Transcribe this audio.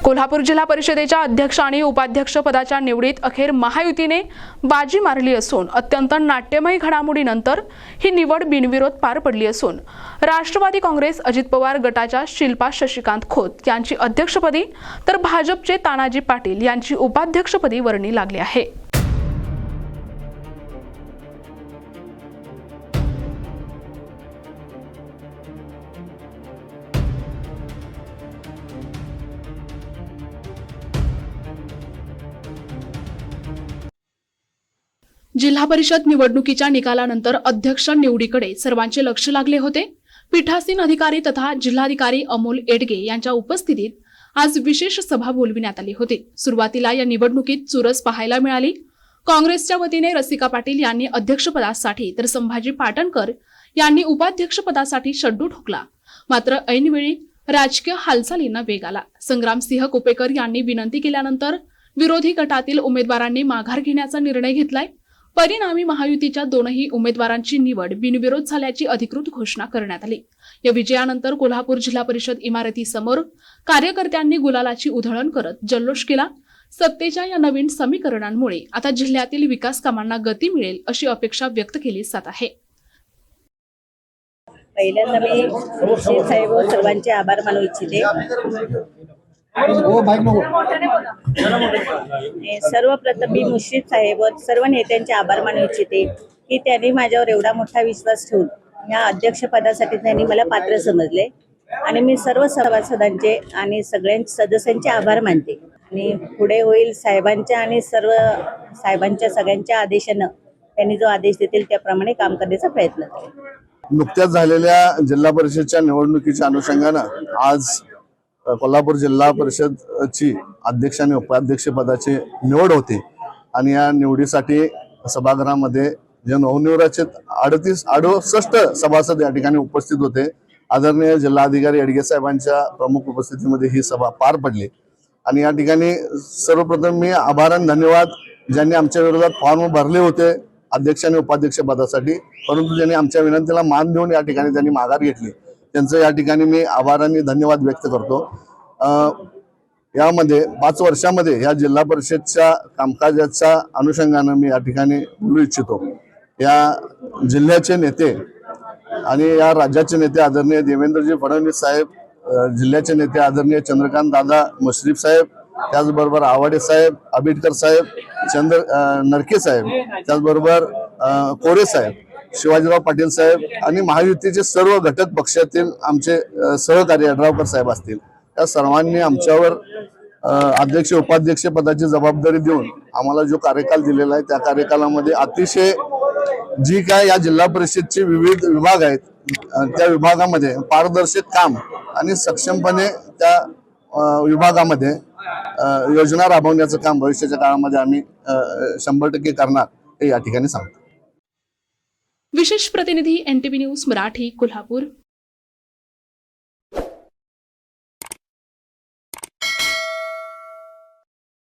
कोल्हापूर जिल्हा परिषदेच्या अध्यक्ष आणि उपाध्यक्ष पदाच्या निवडीत अखेर महायुतीने बाजी मारली असून अत्यंत नाट्यमय घडामोडीनंतर ही निवड बिनविरोध पार पडली असून राष्ट्रवादी काँग्रेस अजित पवार गटाच्या शिल्पा शशिकांत खोत यांची अध्यक्षपदी तर भाजपचे तानाजी पाटील यांची उपाध्यक्षपदी वर्णी लागली आहे। जिल्हा परिषद निवडणुकीच्या निकालानंतर अध्यक्ष निवडीकडे सर्वांचे लक्ष लागले होते। पीठासीन अधिकारी तथा जिल्हाधिकारी अमोल एडगे यांच्या उपस्थितीत आज विशेष सभा बोलविण्यात आली होती। सुरुवातीला या निवडणुकीत चुरस पाहायला मिळाली। काँग्रेसच्या वतीने रसिका पाटील यांनी अध्यक्षपदासाठी तर संभाजी पाटणकर यांनी उपाध्यक्षपदासाठी शड्डू ठोकला। मात्र ऐनवेळी राजकीय हालचालींना वेग आला। संग्रामसिंह कुपेकर यांनी विनंती केल्यानंतर विरोधी गटातील उमेदवारांनी माघार घेण्याचा निर्णय घेतलाय। परिणामी महायुतीच्या दोनही उमेदवारांची निवड बिनविरोध झाल्याची अधिकृत घोषणा करण्यात आली। या विजयानंतर कोल्हापूर जिल्हा परिषद इमारतीसमोर कार्यकर्त्यांनी गुलालाची उधळण करत जल्लोष केला। सत्तेच्या या नवीन समीकरणांमुळे आता जिल्ह्यातील विकास कामांना गती मिळेल अशी अपेक्षा व्यक्त केली जात आहे। पहिल्यांदा मी साहेब सर्वांचे आभार मानू इच्छिते। सर्वप्रथम मी मुश्रीफ साहेब सर्व नेत्यांचे आभार मानू इच्छिते की त्यांनी माझ्यावर एवढा मोठा विश्वास ठेवून या अध्यक्षपदासाठी त्यांनी मला पात्र समजले आणि मी सर्व सभासदांचे आणि सगळ्या सदस्यांचे आभार मानते आणि पुढे होईल साहेबांच्या आणि सर्व साहेबांच्या सगळ्यांच्या आदेशानं त्यांनी जो आदेश देतील त्याप्रमाणे काम करण्याचा प्रयत्न करेन। नुकत्याच झालेल्या जिल्हा परिषदच्या निवडणुकीच्या अनुषंगाने आज कोल्हापूर जिल्हा परिषदची अध्यक्ष आणि उपाध्यक्ष पदाची निवड होती आणि या निवडीसाठी सभागृहामध्ये जे नवनिर्वाचित 68 सभासद या ठिकाणी उपस्थित होते। आदरणीय जिल्हाधिकारी एडगे साहेबांच्या प्रमुख उपस्थितीमध्ये ही सभा पार पडली आणि या ठिकाणी सर्वप्रथम मी आभार आणि धन्यवाद ज्यांनी आमच्या विरोधात फॉर्म भरले होते अध्यक्ष आणि उपाध्यक्ष पदासाठी, परंतु ज्यांनी आमच्या विनंतीला मान देऊन या ठिकाणी त्यांनी माघार घेतली त्यांचं या ठिकाणी मी आभार आणि धन्यवाद व्यक्त करतो। यामध्ये 5 वर्षामध्ये या जिल्हा परिषदच्या कामकाजाच्या अनुषंगाने मी या ठिकाणी बोलू इच्छितो। या जिल्ह्याचे नेते आणि या राज्याचे नेते आदरणीय देवेंद्रजी फडणवीस साहेब, जिल्ह्याचे नेते आदरणीय चंद्रकांत दादा मुश्रीफ साहेब, त्याचबरोबर आवाडे साहेब, आबिटकर साहेब, नरके साहेब, त्याचबरोबर कोरे साहेब, शिवाजीराव पाटील साहेब आणि महायुतीचे सर्व घटक पक्षातील आमचे सहकारी अडरावकर साहेब असतील, या सर्वांनी आमच्यावर अध्यक्ष उपाध्यक्ष पदाची जबाबदारी देऊन आम्हाला जो कार्यकाल दिलेला आहे त्या कार्यकालामध्ये अतिशय जी काय या जिल्हा परिषदचे विविध विभाग आहेत त्या विभागामध्ये पारदर्शक काम आणि सक्षमपणे त्या विभागामध्ये योजना राबवण्याचं काम भविष्याच्या काळामध्ये आम्ही 100% करणार हे या ठिकाणी सांगतो। विशेष प्रतिनिधी NTV न्यूज मराठी, कोल्हापूर।